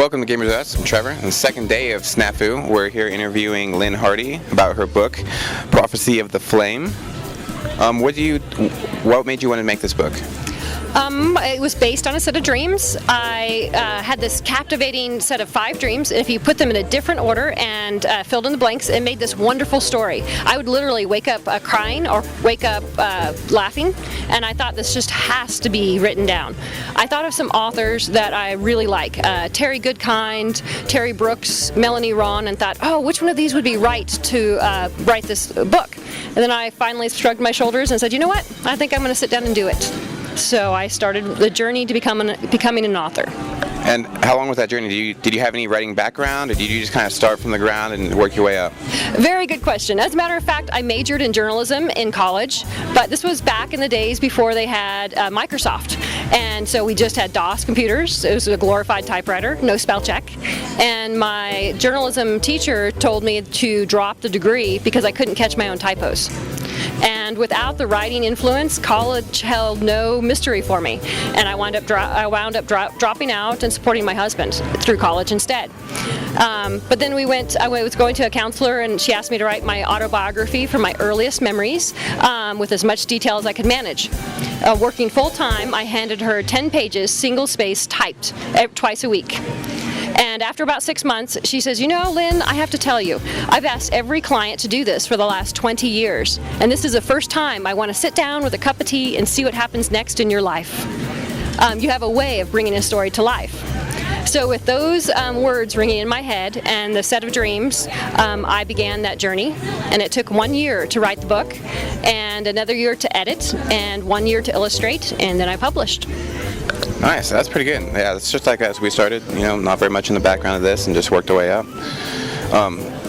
Welcome to Gamers Us. I'm Trevor. On the second day of Snafu, we're here interviewing Lynn Hardy about her book, Prophecy of the Flame. What made you want to make this book? It was based on a set of dreams. I had this captivating set of 5 dreams, and if you put them in a different order and filled in the blanks, it made this wonderful story. I would literally wake up crying or wake up laughing, and I thought this just has to be written down. I thought of some authors that I really like, Terry Goodkind, Terry Brooks, Melanie Ron, and thought, oh, which one of these would be right to write this book? And then I finally shrugged my shoulders and said, you know what, I think I'm going to sit down and do it. So I started the journey to becoming an author. And how long was that journey? Did you have any writing background, or did you just kind of start from the ground and work your way up? Very good question. As a matter of fact, I majored in journalism in college, but this was back in the days before they had Microsoft. And so we just had DOS computers. It was a glorified typewriter, no spell check. And my journalism teacher told me to drop the degree because I couldn't catch my own typos. And without the writing influence, college held no mystery for me, and I wound up dropping out and supporting my husband through college instead. But then I was going to a counselor, and she asked me to write my autobiography from my earliest memories with as much detail as I could manage. Working full-time, I handed her 10 pages, single-space, typed twice a week. And after about 6 months, she says, you know, Lynn, I have to tell you, I've asked every client to do this for the last 20 years, and this is the first time I want to sit down with a cup of tea and see what happens next in your life. You have a way of bringing a story to life. So with those words ringing in my head and the set of dreams, I began that journey, and it took 1 year to write the book, and another year to edit, and 1 year to illustrate, and then I published. Nice, that's pretty good. Yeah, it's just like us. We started, not very much in the background of this and just worked our way up.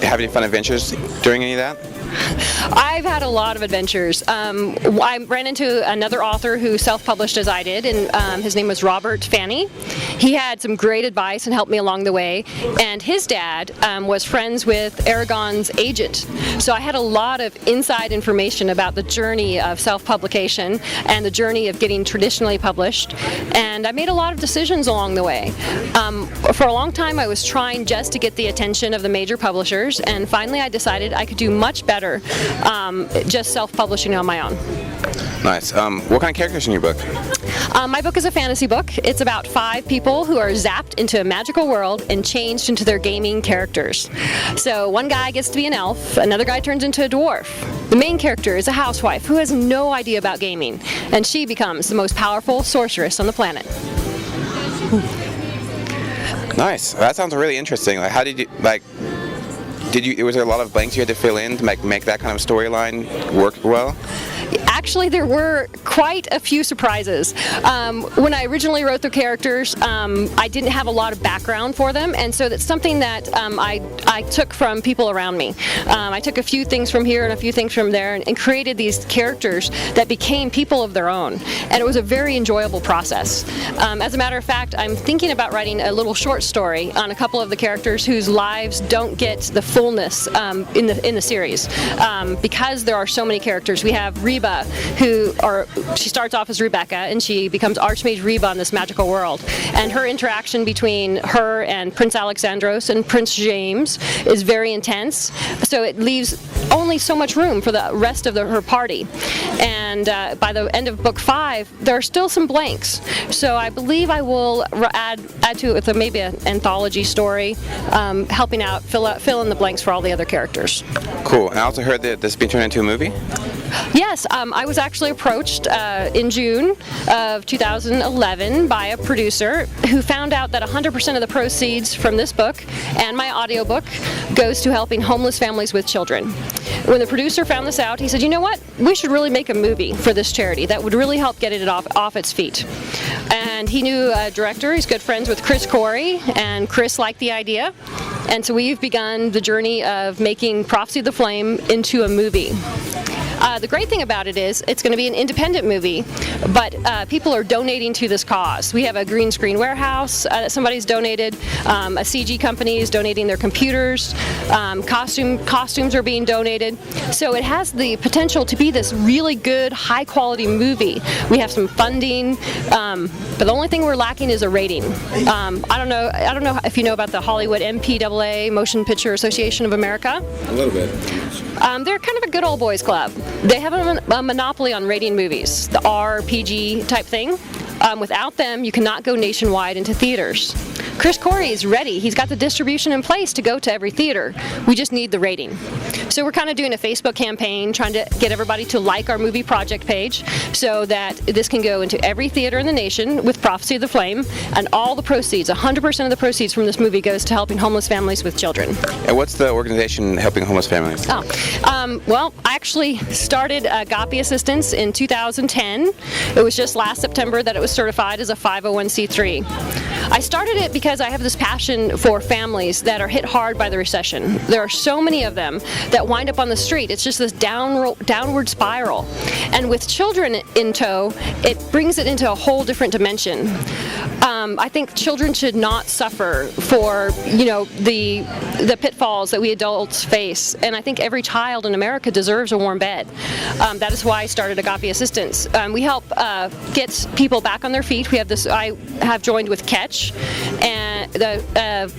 Have any fun adventures during any of that? I've had a lot of adventures. I ran into another author who self-published as I did, and his name was Robert Fanny. He had some great advice and helped me along the way, and his dad was friends with Aragon's agent. So I had a lot of inside information about the journey of self-publication and the journey of getting traditionally published, and I made a lot of decisions along the way. For a long time I was trying just to get the attention of the major publishers, and finally I decided I could do much better just self-publishing on my own. Nice. What kind of characters in your book? My book is a fantasy book. It's about 5 people who are zapped into a magical world and changed into their gaming characters. So one guy gets to be an elf, another guy turns into a dwarf. The main character is a housewife who has no idea about gaming, and she becomes the most powerful sorceress on the planet. Nice. That sounds really interesting. How did you, was there a lot of blanks you had to fill in to make that kind of storyline work well? Actually, there were quite a few surprises. When I originally wrote the characters, I didn't have a lot of background for them, and so that's something that I took from people around me. I took a few things from here and a few things from there, and created these characters that became people of their own, and it was a very enjoyable process. As a matter of fact, I'm thinking about writing a little short story on a couple of the characters whose lives don't get the fullness in the series. Because there are so many characters, we have Reba, she starts off as Rebecca, and she becomes Archmage Reba in this magical world. And her interaction between her and Prince Alexandros and Prince James is very intense, so it leaves only so much room for the rest of her party. And by the end of book 5, there are still some blanks. So I believe I will add to it with maybe an anthology story, helping out, fill in the blanks for all the other characters. Cool. And I also heard that this is being turned into a movie? Yes, I was actually approached in June of 2011 by a producer who found out that 100% of the proceeds from this book and my audiobook goes to helping homeless families with children. When the producer found this out, he said, you know what, we should really make a movie for this charity that would really help get it off its feet. And he knew a director. He's good friends with Chris Corey, and Chris liked the idea. And so we've begun the journey of making Prophecy of the Flame into a movie. The great thing about it is it's going to be an independent movie, but people are donating to this cause. We have a green screen warehouse that somebody's donated, a CG company is donating their computers, costumes are being donated. So it has the potential to be this really good, high-quality movie. We have some funding, but the only thing we're lacking is a rating. I don't know if you know about the Hollywood MPAA, Motion Picture Association of America. A little bit. They're kind of a good old boys club. They have a monopoly on rating movies, the RPG type thing. Without them, you cannot go nationwide into theaters. Chris Corey is ready. He's got the distribution in place to go to every theater. We just need the rating. So we're kind of doing a Facebook campaign, trying to get everybody to like our movie project page so that this can go into every theater in the nation with Prophecy of the Flame, and all the proceeds, 100% of the proceeds from this movie goes to helping homeless families with children. And what's the organization helping homeless families? Well, I actually started Agape Assistance in 2010. It was just last September that it was certified as a 501c3. I started it because I have this passion for families that are hit hard by the recession. There are so many of them that wind up on the street. It's just this downward spiral. And with children in tow, it brings it into a whole different dimension. I think children should not suffer for, the pitfalls that we adults face. And I think every child in America deserves a warm bed. That is why I started Agape Assistance. We help get people back on their feet. I have joined with Catch, and the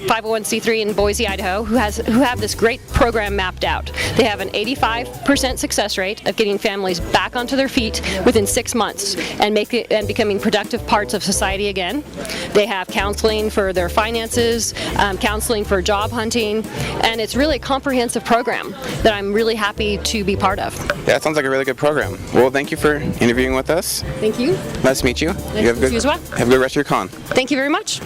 501c3 in Boise, Idaho, who have this great program mapped out. They have an 85% success rate of getting families back onto their feet within 6 months and becoming productive parts of society again. They have counseling for their finances, counseling for job hunting, and it's really a comprehensive program that I'm really happy to be part of. Yeah, it sounds like a really good program. Well, thank you for interviewing with us. Thank you. Nice to meet you. Nice to meet you as well. Have a good rest of your con. Thank you very much.